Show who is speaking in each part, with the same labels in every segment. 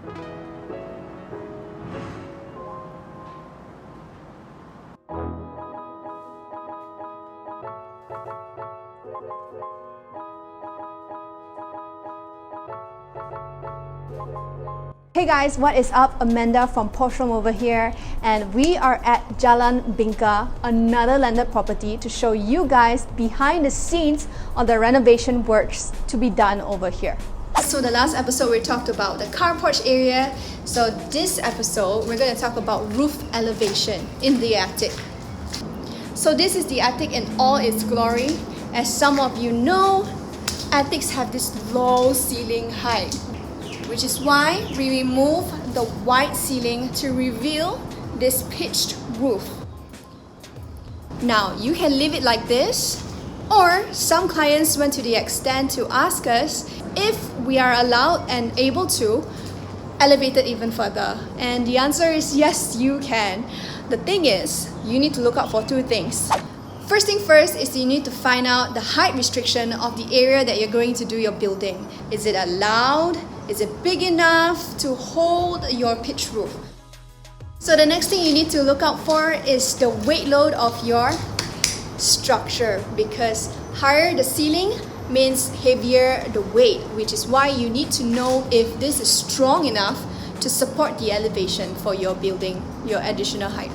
Speaker 1: Hey guys, what is up? Amanda from Posh Home over here, and we are at Jalan Bingka, another landed property, to show you guys behind the scenes of the renovation works to be done over here. So the last episode we talked about the car porch area. So this episode we're going to talk about roof elevation in the attic. So this is the attic in all its glory. As some of you know, attics have this low ceiling height, which is why we remove the white ceiling to reveal this pitched roof. Now, you can leave it like this, or some clients went to the extent to ask us if we are allowed and able to elevate it even further. And the answer is yes, you can. The thing is, you need to look out for two things. First thing first is you need to find out the height restriction of the area that you're going to do your building. Is it allowed? Is it big enough to hold your pitch roof? So the next thing you need to look out for is the weight load of your structure, because higher the ceiling means heavier the weight, which is why you need to know if this is strong enough to support the elevation for your building, your additional height.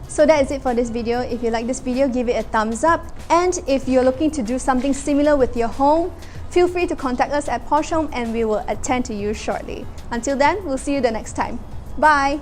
Speaker 1: So that is it for this video. If you like this video, give it a thumbs up. And if you're looking to do something similar with your home, feel free to contact us at Posh Home and we will attend to you shortly. Until then, we'll see you the next time. Bye!